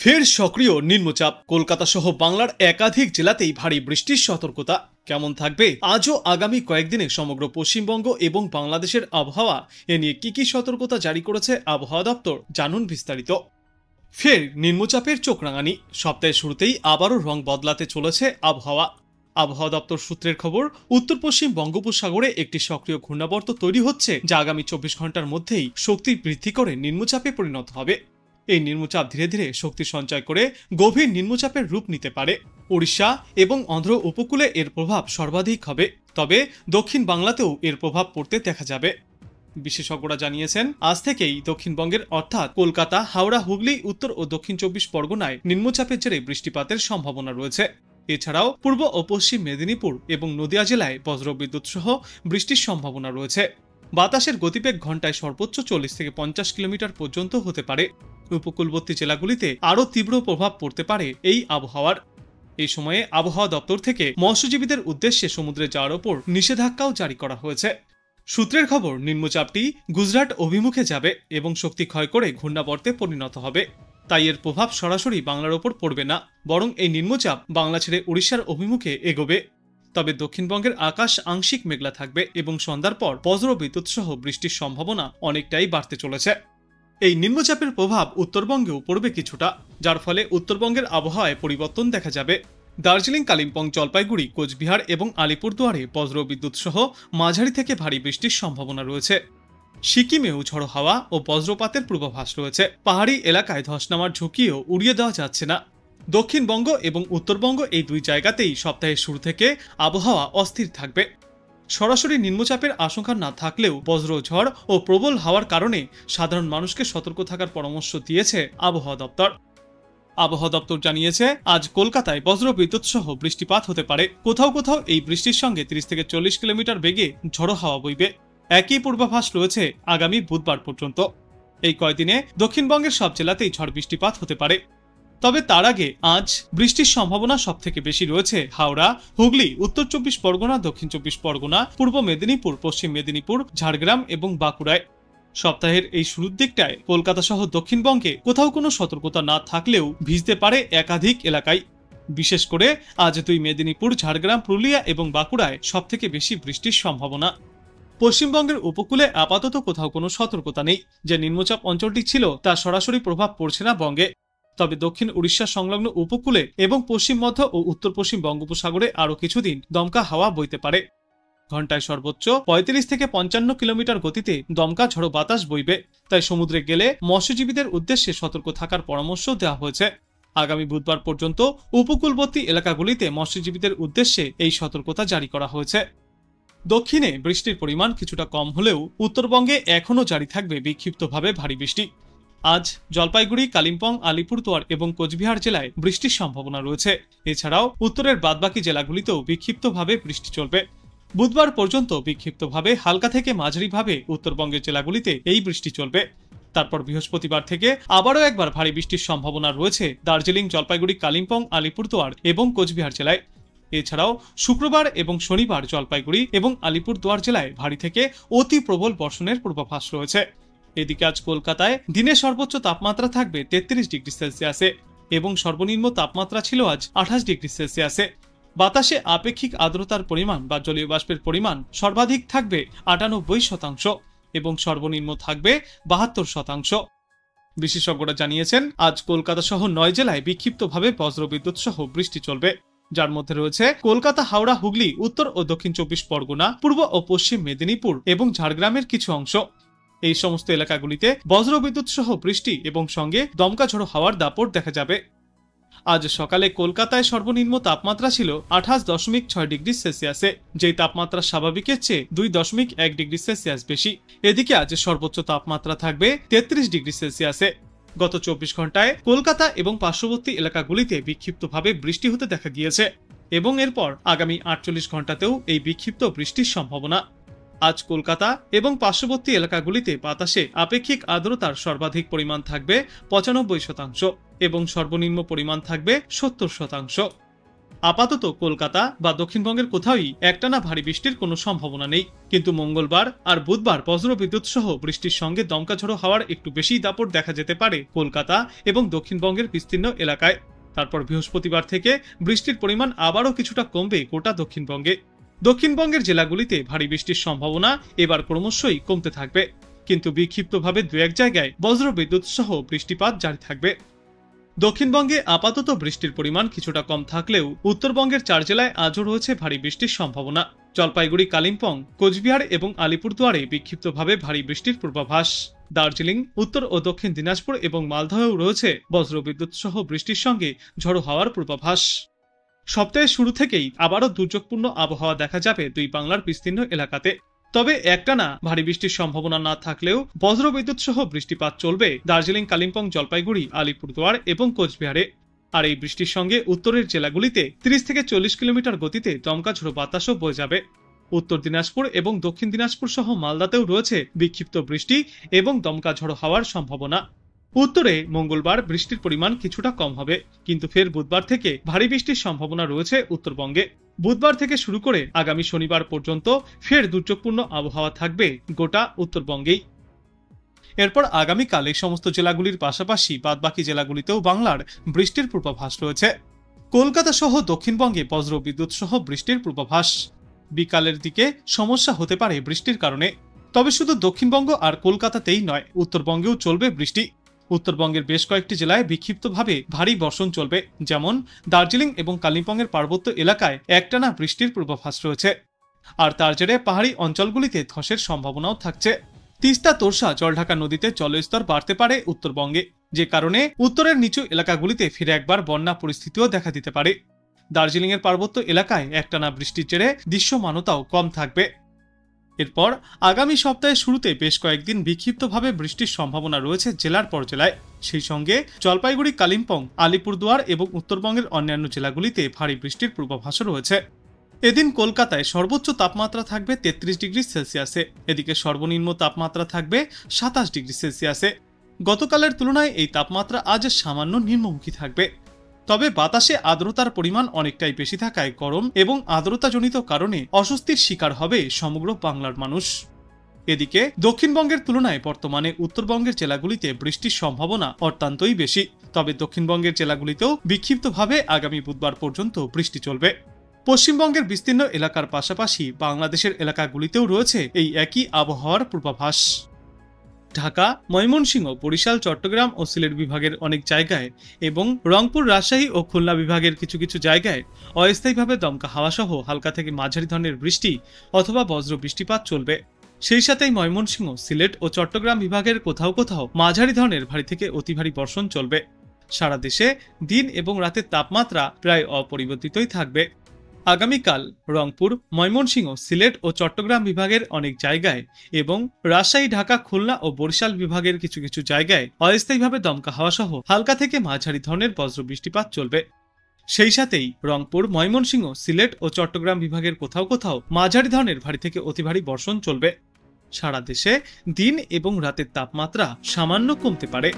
ফের সক্রিয় নিম্নচাপ। কলকাতা সহ বাংলার একাধিক জেলাতেই ভারী বৃষ্টির সতর্কতা। কেমন থাকবে আজও আগামী কয়েকদিনে সমগ্র পশ্চিমবঙ্গ এবং বাংলাদেশের আবহাওয়া, এ নিয়ে কি কি সতর্কতা জারি করেছে আবহাওয়া দপ্তর, জানুন বিস্তারিত। ফের নিম্নচাপের চোখ রাঙানি। সপ্তাহের শুরুতেই আবারও রং বদলাতে চলেছে আবহাওয়া। আবহাওয়া দপ্তর সূত্রের খবর, উত্তর পশ্চিম বঙ্গোপসাগরে একটি সক্রিয় ঘূর্ণাবর্ত তৈরি হচ্ছে, যা আগামী 24 ঘন্টার মধ্যেই শক্তি বৃদ্ধি করে নিম্নচাপে পরিণত হবে। এই নিম্নচাপ ধীরে ধীরে শক্তি সঞ্চয় করে গভীর নিম্নচাপের রূপ নিতে পারে। ওড়িশা এবং অন্ধ্র উপকূলে এর প্রভাব সর্বাধিক হবে, তবে দক্ষিণ বাংলাতেও এর প্রভাব পড়তে দেখা যাবে। বিশেষজ্ঞরা জানিয়েছেন, আজ থেকেই দক্ষিণবঙ্গের অর্থাৎ কলকাতা, হাওড়া, হুগলি, উত্তর ও দক্ষিণ 24 পরগনায় নিম্নচাপের জেরে বৃষ্টিপাতের সম্ভাবনা রয়েছে। এছাড়াও পূর্ব ও পশ্চিম মেদিনীপুর এবং নদিয়া জেলায় বজ্রবিদ্যুৎ সহ বৃষ্টির সম্ভাবনা রয়েছে। বাতাসের গতিবেগ ঘন্টায় সর্বোচ্চ 40 থেকে 50 কিলোমিটার পর্যন্ত হতে পারে। উপকূলবর্তী জেলাগুলিতে আরও তীব্র প্রভাব পড়তে পারে এই আবহাওয়ার। এই সময়ে আবহাওয়া দপ্তর থেকে মৎস্যজীবীদের উদ্দেশ্যে সমুদ্রে যাওয়ার ওপর নিষেধাজ্ঞাও জারি করা হয়েছে। সূত্রের খবর, নিম্নচাপটি গুজরাট অভিমুখে যাবে এবং শক্তি ক্ষয় করে ঘূর্ণাবর্তে পরিণত হবে। তাই এর প্রভাব সরাসরি বাংলার ওপর পড়বে না, বরং এই নিম্নচাপ বাংলা ছেড়ে উড়িষ্যার অভিমুখে এগোবে। তবে দক্ষিণবঙ্গের আকাশ আংশিক মেঘলা থাকবে এবং সন্ধ্যার পর বজ্রবিদ্যুৎ সহ বৃষ্টির সম্ভাবনা অনেকটাই বাড়তে চলেছে। এই নিম্নচাপের প্রভাব উত্তরবঙ্গেও পড়বে কিছুটা, যার ফলে উত্তরবঙ্গের আবহাওয়ায় পরিবর্তন দেখা যাবে। দার্জিলিং, কালিম্পং, জলপাইগুড়ি, কোচবিহার এবং আলিপুরদুয়ারে বজ্রবিদ্যুৎ সহ মাঝারি থেকে ভারী বৃষ্টির সম্ভাবনা রয়েছে। সিকিমেও ঝড়ো হাওয়া ও বজ্রপাতের পূর্বাভাস রয়েছে। পাহাড়ি এলাকায় ধস নামার ঝুঁকিও উড়িয়ে দেওয়া যাচ্ছে না। দক্ষিণবঙ্গ এবং উত্তরবঙ্গ এই দুই জায়গাতেই সপ্তাহের শুরু থেকে আবহাওয়া অস্থির থাকবে। সরাসরি নিম্নচাপের আশঙ্কা না থাকলেও বজ্রঝড় ও প্রবল হাওয়ার কারণে সাধারণ মানুষকে সতর্ক থাকার পরামর্শ দিয়েছে আবহাওয়া দপ্তর। আবহাওয়া দপ্তর জানিয়েছে, আজ কলকাতায় বজ্রবিদ্যুৎ সহ বৃষ্টিপাত হতে পারে। কোথাও কোথাও এই বৃষ্টির সঙ্গে 30 থেকে 40 কিলোমিটার বেগে ঝড়ো হাওয়া বইবে। একই পূর্বাভাস রয়েছে আগামী বুধবার পর্যন্ত। এই কয়দিনে দক্ষিণবঙ্গের সব জেলাতেই ঝড় বৃষ্টিপাত হতে পারে। তবে তার আগে আজ বৃষ্টির সম্ভাবনা সবথেকে বেশি রয়েছে হাওড়া, হুগলি, উত্তর 24 পরগনা, দক্ষিণ 24 পরগনা, পূর্ব মেদিনীপুর, পশ্চিম মেদিনীপুর, ঝাড়গ্রাম এবং বাঁকুড়ায়। সপ্তাহের এই শুরুর দিকটায় কলকাতা সহ দক্ষিণবঙ্গে কোথাও কোনো সতর্কতা না থাকলেও ভিজতে পারে একাধিক এলাকায়। বিশেষ করে আজ দুই মেদিনীপুর, ঝাড়গ্রাম, পুরুলিয়া এবং বাঁকুড়ায় সবথেকে বেশি বৃষ্টির সম্ভাবনা। পশ্চিমবঙ্গের উপকূলে আপাতত কোথাও কোনো সতর্কতা নেই। যে নিম্নচাপ অঞ্চলটি ছিল তার সরাসরি প্রভাব পড়ছে না বঙ্গে। তবে দক্ষিণ উড়িষ্যা সংলগ্ন উপকূলে এবং পশ্চিম মধ্য ও উত্তর পশ্চিম বঙ্গোপসাগরে আরও কিছুদিন দমকা হাওয়া বইতে পারে। ঘন্টায় সর্বোচ্চ 35 থেকে 55 কিলোমিটার গতিতে দমকা ঝড়ো বাতাস বইবে। তাই সমুদ্রে গেলে মৎস্যজীবীদের উদ্দেশ্যে সতর্ক থাকার পরামর্শ দেওয়া হয়েছে। আগামী বুধবার পর্যন্ত উপকূলবর্তী এলাকাগুলিতে মৎস্যজীবীদের উদ্দেশ্যে এই সতর্কতা জারি করা হয়েছে। দক্ষিণে বৃষ্টির পরিমাণ কিছুটা কম হলেও উত্তরবঙ্গে এখনও জারি থাকবে বিক্ষিপ্তভাবে ভারী বৃষ্টি। আজ জলপাইগুড়ি, কালিম্পং, আলিপুরদুয়ার এবং কোচবিহার জেলায় বৃষ্টির সম্ভাবনা রয়েছে। এছাড়াও উত্তরের বাদবাকি জেলাগুলিতেও বিক্ষিপ্তভাবে বৃষ্টি চলবে। বুধবার পর্যন্ত বিক্ষিপ্তভাবে হালকা থেকে মাঝারিভাবে উত্তরবঙ্গের জেলাগুলিতে এই বৃষ্টি চলবে। তারপর বৃহস্পতিবার থেকে আবারও একবার ভারী বৃষ্টির সম্ভাবনা রয়েছে দার্জিলিং, জলপাইগুড়ি, কালিম্পং, আলিপুরদুয়ার এবং কোচবিহার জেলায়। এছাড়াও শুক্রবার এবং শনিবার জলপাইগুড়ি এবং আলিপুরদুয়ার জেলায় ভারী থেকে অতি প্রবল বর্ষণের পূর্বাভাস রয়েছে। এদিকে আজ কলকাতায় দিনের সর্বোচ্চ তাপমাত্রা থাকবে 33 ডিগ্রি সেলসিয়াসে এবং সর্বনিম্ন তাপমাত্রা ছিল আজ 28 ডিগ্রি সেলসিয়াসে। বাতাসে আপেক্ষিক আর্দ্রতার পরিমাণ বা জলীয় বাষ্পের পরিমাণ সর্বাধিক থাকবে 98% এবং সর্বনিম্ন থাকবে 72%। বিশেষজ্ঞরা জানিয়েছেন, আজ কলকাতা সহ 9 জেলায় বিক্ষিপ্তভাবে বজ্রবিদ্যুৎ সহ বৃষ্টি চলবে, যার মধ্যে রয়েছে কলকাতা, হাওড়া, হুগলি, উত্তর ও দক্ষিণ 24 পরগনা, পূর্ব ও পশ্চিম মেদিনীপুর এবং ঝাড়গ্রামের কিছু অংশ। এই সমস্ত এলাকাগুলিতে বজ্রবিদ্যুৎ সহ বৃষ্টি এবং সঙ্গে দমকা ঝড়ো হাওয়ার দাপট দেখা যাবে। আজ সকালে কলকাতায় সর্বনিম্ন তাপমাত্রা ছিল 28.6 ডিগ্রি সেলসিয়াসে, যেই তাপমাত্রা স্বাভাবিকের চেয়ে 2.1 ডিগ্রি সেলসিয়াস বেশি। এদিকে আজ সর্বোচ্চ তাপমাত্রা থাকবে 33 ডিগ্রি সেলসিয়াসে। গত 24 ঘন্টায় কলকাতা এবং পার্শ্ববর্তী এলাকাগুলিতে বিক্ষিপ্তভাবে বৃষ্টি হতে দেখা গিয়েছে এবং এরপর আগামী 48 ঘন্টাতেও এই বিক্ষিপ্ত বৃষ্টির সম্ভাবনা। আজ কলকাতা এবং পার্শ্ববর্তী এলাকাগুলিতে বাতাসে আপেক্ষিক আর্দ্রতার সর্বাধিক পরিমাণ থাকবে 95% এবং সর্বনিম্ন পরিমাণ থাকবে 70%। আপাতত কলকাতা বা দক্ষিণবঙ্গের কোথাওই একটানা ভারী বৃষ্টির কোনো সম্ভাবনা নেই, কিন্তু মঙ্গলবার আর বুধবার বজ্রবিদ্যুৎ সহ বৃষ্টির সঙ্গে দমকা ঝড়ো হওয়ার একটু বেশি দাপট দেখা যেতে পারে কলকাতা এবং দক্ষিণবঙ্গের বিস্তীর্ণ এলাকায়। তারপর বৃহস্পতিবার থেকে বৃষ্টির পরিমাণ আবারও কিছুটা কমবে গোটা দক্ষিণবঙ্গে। দক্ষিণবঙ্গের জেলাগুলিতে ভারী বৃষ্টির সম্ভাবনা এবার ক্রমশই কমতে থাকবে, কিন্তু বিক্ষিপ্তভাবে দু এক জায়গায় বজ্রবিদ্যুৎ সহ বৃষ্টিপাত জারি থাকবে। দক্ষিণবঙ্গে আপাতত বৃষ্টির পরিমাণ কিছুটা কম থাকলেও উত্তরবঙ্গের 4 জেলায় আজও রয়েছে ভারী বৃষ্টির সম্ভাবনা। জলপাইগুড়ি, কালিম্পং, কোচবিহার এবং আলিপুরদুয়ারে বিক্ষিপ্তভাবে ভারী বৃষ্টির পূর্বাভাস। দার্জিলিং, উত্তর ও দক্ষিণ দিনাজপুর এবং মালদহেও রয়েছে বজ্রবিদ্যুৎ সহ বৃষ্টির সঙ্গে ঝড়ো হাওয়ার পূর্বাভাস। সপ্তাহের শুরু থেকেই আবারও দুর্যোগপূর্ণ আবহাওয়া দেখা যাবে দুই বাংলার বিস্তীর্ণ এলাকাতে। তবে একটানা ভারী বৃষ্টির সম্ভাবনা না থাকলেও বজ্রবিদ্যুৎ সহ বৃষ্টিপাত চলবে দার্জিলিং, কালিম্পং, জলপাইগুড়ি, আলিপুরদুয়ার এবং কোচবিহারে। আর এই বৃষ্টির সঙ্গে উত্তরের জেলাগুলিতে 30 থেকে 40 কিলোমিটার গতিতে দমকা ঝোড়ো বাতাসও বয়ে যাবে। উত্তর দিনাজপুর এবং দক্ষিণ দিনাজপুর সহ মালদাতেও রয়েছে বিক্ষিপ্ত বৃষ্টি এবং দমকা ঝড়ো হওয়ার সম্ভাবনা। উত্তরে মঙ্গলবার বৃষ্টির পরিমাণ কিছুটা কম হবে, কিন্তু ফের বুধবার থেকে ভারী বৃষ্টির সম্ভাবনা রয়েছে উত্তরবঙ্গে। বুধবার থেকে শুরু করে আগামী শনিবার পর্যন্ত ফের দুর্যোগপূর্ণ আবহাওয়া থাকবে গোটা উত্তরবঙ্গেই। এরপর আগামীকাল এই সমস্ত জেলাগুলির পাশাপাশি বাদবাকি জেলাগুলিতেও বাংলার বৃষ্টির পূর্বাভাস রয়েছে। কলকাতা সহ দক্ষিণবঙ্গে বজ্রবিদ্যুৎ সহ বৃষ্টির পূর্বাভাস। বিকালের দিকে সমস্যা হতে পারে বৃষ্টির কারণে, তবে শুধু দক্ষিণবঙ্গ আর কলকাতাতেই নয়, উত্তরবঙ্গেও চলবে বৃষ্টি। উত্তরবঙ্গের বেশ কয়েকটি জেলায় বিক্ষিপ্তভাবে ভারী বর্ষণ চলবে, যেমন দার্জিলিং এবং কালিম্পংয়ের পার্বত্য এলাকায় একটানা বৃষ্টির পূর্বাভাস রয়েছে। আর তার জেরে পাহাড়ি অঞ্চলগুলিতে ধসের সম্ভাবনাও থাকছে। তিস্তা, তোরসা, জলঢাকা নদীতে জলস্তর বাড়তে পারে উত্তরবঙ্গে, যে কারণে উত্তরের নিচু এলাকাগুলিতে ফিরে একবার বন্যা পরিস্থিতিও দেখা দিতে পারে। দার্জিলিংয়ের পার্বত্য এলাকায় একটানা বৃষ্টির জেরে দৃশ্যমানতাও কম থাকবে। এরপর আগামী সপ্তাহের শুরুতে বেশ কয়েকদিন বিক্ষিপ্তভাবে বৃষ্টির সম্ভাবনা রয়েছে জেলার পর জেলায়। সেই সঙ্গে জলপাইগুড়ি, কালিম্পং, আলিপুরদুয়ার এবং উত্তরবঙ্গের অন্যান্য জেলাগুলিতে ভারী বৃষ্টির পূর্বাভাসও রয়েছে। এদিন কলকাতায় সর্বোচ্চ তাপমাত্রা থাকবে 33 ডিগ্রি সেলসিয়াসে, এদিকে সর্বনিম্ন তাপমাত্রা থাকবে 27 ডিগ্রি সেলসিয়াসে। গতকালের তুলনায় এই তাপমাত্রা আজ সামান্য নিম্নমুখী থাকবে। তবে বাতাসে আর্দ্রতার পরিমাণ অনেকটাই বেশি থাকায় গরম এবং আর্দ্রতাজনিত কারণে অস্বস্তির শিকার হবে সমগ্র বাংলার মানুষ। এদিকে দক্ষিণবঙ্গের তুলনায় বর্তমানে উত্তরবঙ্গের জেলাগুলিতে বৃষ্টির সম্ভাবনা অত্যন্তই বেশি, তবে দক্ষিণবঙ্গের জেলাগুলিতেও বিক্ষিপ্তভাবে আগামী বুধবার পর্যন্ত বৃষ্টি চলবে। পশ্চিমবঙ্গের বিস্তীর্ণ এলাকার পাশাপাশি বাংলাদেশের এলাকাগুলিতেও রয়েছে এই একই আবহাওয়ার পূর্বাভাস। ঢাকা, ময়মনসিংহ, বরিশাল, চট্টগ্রাম ও সিলেট বিভাগের অনেক জায়গায় এবং রংপুর, রাজশাহী ও খুলনা বিভাগের কিছু কিছু জায়গায় অস্থায়ীভাবে দমকা হাওয়া সহ হালকা থেকে মাঝারি ধরনের বৃষ্টি অথবা বজ্র বৃষ্টিপাত চলবে। সেই সাথেই ময়মনসিংহ, সিলেট ও চট্টগ্রাম বিভাগের কোথাও কোথাও মাঝারি ধরনের ভারী থেকে অতি ভারী বর্ষণ চলবে। সারা দেশে দিন এবং রাতের তাপমাত্রা প্রায় অপরিবর্তিতই থাকবে। আগামীকাল রংপুর, ময়মনসিংহ, সিলেট ও চট্টগ্রাম বিভাগের অনেক জায়গায় এবং রাজশাহী, ঢাকা, খুলনা ও বরিশাল বিভাগের কিছু কিছু জায়গায় অস্থায়ীভাবে দমকা হাওয়া সহ হালকা থেকে মাঝারি ধরনের বজ্র বৃষ্টিপাত চলবে। সেই সাথেই রংপুর, ময়মনসিংহ, সিলেট ও চট্টগ্রাম বিভাগের কোথাও কোথাও মাঝারি ধরনের ভারী থেকে অতি ভারী বর্ষণ চলবে। সারা দেশে দিন এবং রাতের তাপমাত্রা সামান্য কমতে পারে।